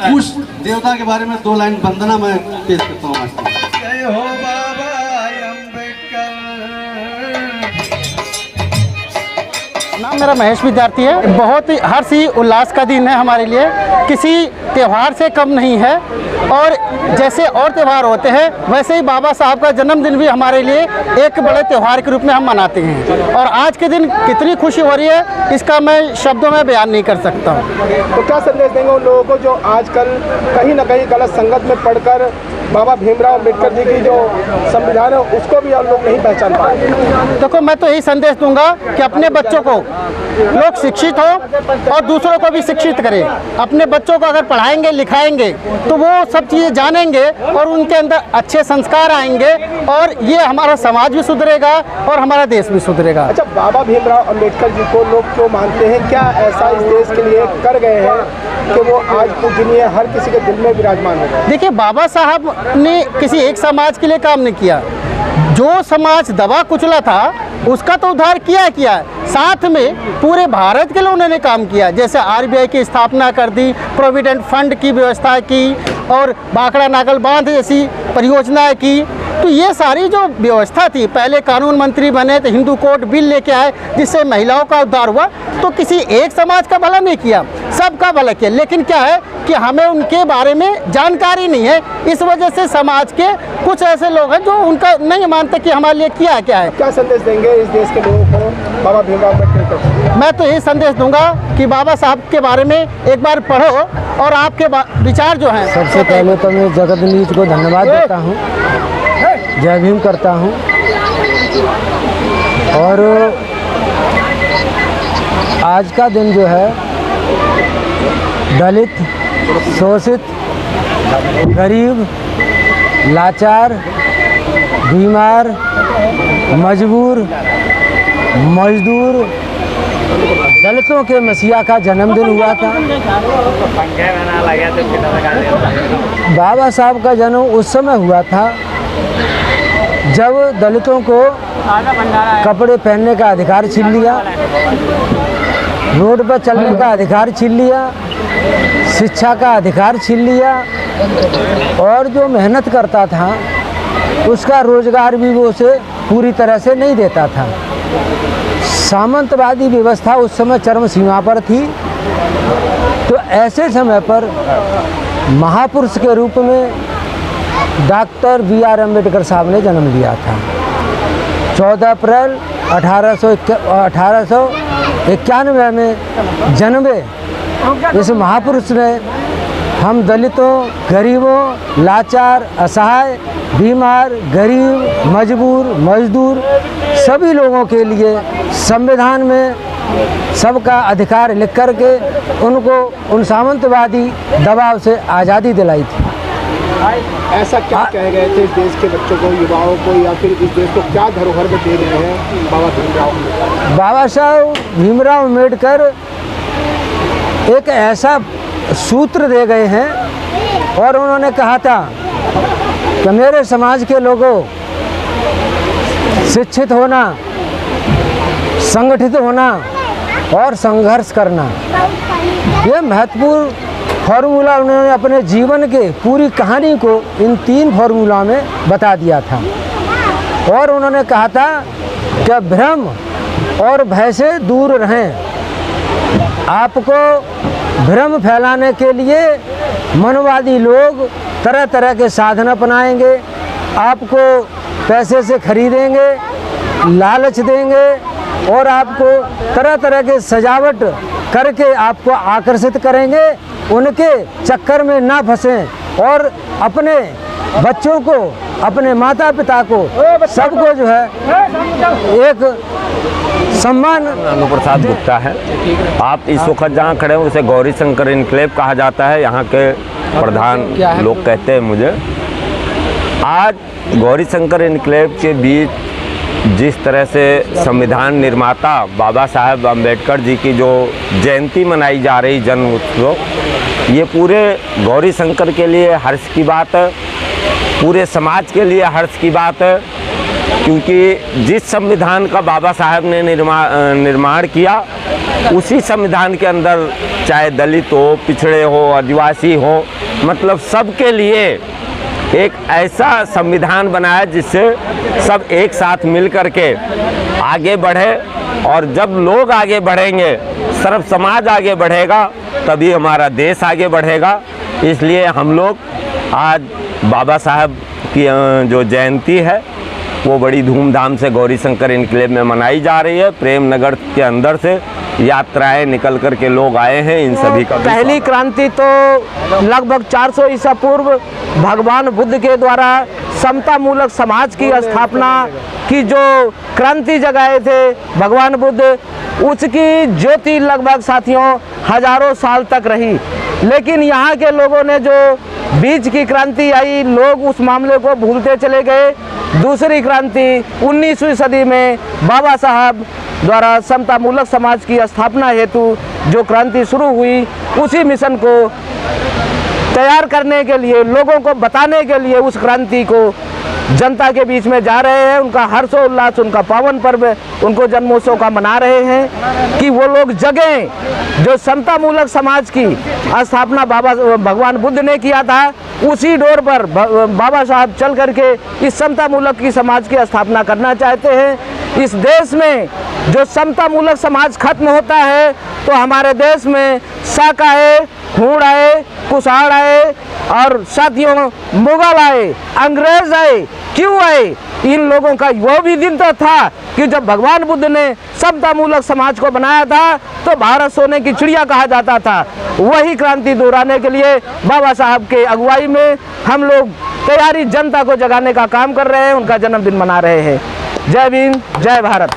उस देवता के बारे में 2 लाइन वंदना मैं पेश करता हूँ आज। जय हो बाबा अम्बेडकर। नाम मेरा महेश विद्यार्थी है। बहुत ही हर्ष ही उल्लास का दिन है हमारे लिए, किसी त्यौहार से कम नहीं है। और जैसे और त्यौहार होते हैं वैसे ही बाबा साहब का जन्मदिन भी हमारे लिए एक बड़े त्यौहार के रूप में हम मनाते हैं। और आज के दिन कितनी खुशी हो रही है इसका मैं शब्दों में बयान नहीं कर सकता हूँ। तो क्या संदेश देंगे उन लोगों को जो आजकल कहीं ना कहीं गलत संगत में पढ़कर बाबा भीमराव अम्बेडकर जी की जो संविधान है उसको भी हम लोग नहीं पहचान पाए? देखो, मैं तो यही संदेश दूंगा कि अपने बच्चों को लोग शिक्षित हो और दूसरों को भी शिक्षित करें। अपने बच्चों को अगर पढ़ाएंगे लिखाएंगे तो वो सब चीज़ें जानेंगे और उनके अंदर अच्छे संस्कार आएंगे और ये हमारा समाज भी सुधरेगा और हमारा देश भी सुधरेगा। अच्छा, बाबा भीमराव अम्बेडकर जी को लोग क्यों मानते हैं? क्या ऐसा इस देश के लिए कर गए हैं कि वो आज पूजनीय हर किसी के दिल में विराजमान हो गए? देखिए, बाबा साहब ने किसी एक समाज के लिए काम नहीं किया। जो समाज दबा कुचला था उसका तो उद्धार किया है। साथ में पूरे भारत के लिए उन्होंने काम किया। जैसे आरबीआई की स्थापना कर दी, प्रोविडेंट फंड की व्यवस्था की और बाकड़ा नागल बांध जैसी परियोजनाएं की। तो ये सारी जो व्यवस्था थी, पहले कानून मंत्री बने तो हिंदू कोड बिल लेके आए जिससे महिलाओं का उद्धार हुआ। तो किसी एक समाज का भला नहीं किया, सबका भला किया। लेकिन क्या है कि हमें उनके बारे में जानकारी नहीं है, इस वजह से समाज के कुछ ऐसे लोग हैं जो उनका नहीं मानते कि हमारे लिए किया क्या है। क्या संदेश देंगे इस देश के लोगों को बाबा भीमराव अम्बेडकर को? मैं तो यही संदेश दूंगा कि बाबा साहब के बारे में एक बार पढ़ो और आपके विचार जो हैं। सबसे पहले तो मैं जगत न्यूज को धन्यवाद देता हूँ, जय भीम करता हूँ। और आज का दिन जो है दलित, शोषित, गरीब, लाचार, बीमार, मजबूर, मजदूर, दलितों के मसीहा का जन्मदिन हुआ था। बाबा साहब का जन्म उस समय हुआ था जब दलितों को कपड़े पहनने का अधिकार छीन लिया, रोड पर चलने का अधिकार छीन लिया, शिक्षा का अधिकार छीन लिया और जो मेहनत करता था उसका रोजगार भी वो उसे पूरी तरह से नहीं देता था। सामंतवादी व्यवस्था उस समय चरम सीमा पर थी। तो ऐसे समय पर महापुरुष के रूप में डॉक्टर बी.आर. अम्बेडकर साहब ने जन्म लिया था। 14 अप्रैल 1891 में जन्मे इस महापुरुष ने हम दलितों, गरीबों, लाचार, असहाय, बीमार, गरीब, मजबूर, मजदूर सभी लोगों के लिए संविधान में सबका अधिकार लिख करके उनको उन सामंतवादी दबाव से आज़ादी दिलाई थी। ऐसा क्या कह गए थे इस देश के बच्चों को, युवाओं को, या फिर इस देश को क्या धरोहर में दे रहे हैं बाबा भीमराव? बाबा साहब भीमराव अम्बेडकर एक ऐसा सूत्र दे गए हैं और उन्होंने कहा था कि मेरे समाज के लोगों, शिक्षित होना, संगठित होना और संघर्ष करना, ये महत्वपूर्ण फॉर्मूला उन्होंने अपने जीवन के पूरी कहानी को इन 3 फॉर्मूला में बता दिया था। और उन्होंने कहा था कि भ्रम और भय से दूर रहें। आपको भ्रम फैलाने के लिए मनवादी लोग तरह तरह के साधन अपनाएंगे, आपको पैसे से खरीदेंगे, लालच देंगे और आपको तरह तरह के सजावट करके आपको आकर्षित करेंगे। उनके चक्कर में ना फंसें और अपने बच्चों को, अपने माता पिता को, सबको जो है एक सम्मान। अनुप्रसाद गुप्ता है। आप इस वक्त जहाँ खड़े हैं उसे गौरी शंकर इनक्लेव कहा जाता है, यहाँ के प्रधान लोग कहते हैं मुझे। आज गौरी शंकर इनक्लेव के बीच जिस तरह से संविधान निर्माता बाबा साहब अम्बेडकर जी की जो जयंती मनाई जा रही, जन्म उत्सव, ये पूरे गौरी शंकर के लिए हर्ष की बात है, पूरे समाज के लिए हर्ष की बात है। क्योंकि जिस संविधान का बाबा साहब ने निर्माण किया उसी संविधान के अंदर चाहे दलित हो, पिछड़े हो, आदिवासी हो, मतलब सबके लिए एक ऐसा संविधान बनाया जिससे सब एक साथ मिल कर के आगे बढ़े। और जब लोग आगे बढ़ेंगे, सर्व समाज आगे बढ़ेगा, तभी हमारा देश आगे बढ़ेगा। इसलिए हम लोग आज बाबा साहब की जो जयंती है वो बड़ी धूमधाम से गौरी शंकर इनक्लेव में मनाई जा रही है। प्रेम नगर के अंदर से यात्राएं निकल कर के लोग आए हैं, इन सभी का पहली क्रांति तो लगभग 400 ईसा पूर्व भगवान बुद्ध के द्वारा समता मूलक समाज की स्थापना की जो क्रांति जगाए थे भगवान बुद्ध, उसकी ज्योति लगभग साथियों हजारों साल तक रही। लेकिन यहाँ के लोगों ने जो बीच की क्रांति आई, लोग उस मामले को भूलते चले गए। दूसरी क्रांति 19वीं सदी में बाबा साहब द्वारा समता मूलक समाज की स्थापना हेतु जो क्रांति शुरू हुई, उसी मिशन को तैयार करने के लिए, लोगों को बताने के लिए उस क्रांति को जनता के बीच में जा रहे हैं। उनका हर्षोल्लास, उनका पावन पर्व, उनको जन्मोत्सव का मना रहे हैं कि वो लोग जगें। जो समता मूलक समाज की स्थापना भगवान बुद्ध ने किया था, उसी डोर पर बाबा साहब चल करके इस समता मूलक की समाज की स्थापना करना चाहते हैं। इस देश में जो समता मूलक समाज खत्म होता है तो हमारे देश में शाक आए, हूण आए, कुषाण आए और साथियों मुगल आए, अंग्रेज आए। क्यों आए? इन लोगों का वो भी दिन तो था कि जब भगवान बुद्ध ने समता मूलक समाज को बनाया था तो भारत सोने की चिड़िया कहा जाता था। वही क्रांति दोहराने के लिए बाबा साहब के अगुवाई में हम लोग तैयारी जनता को जगाने का काम कर रहे हैं, उनका जन्मदिन मना रहे हैं। जय भीम, जय भारत।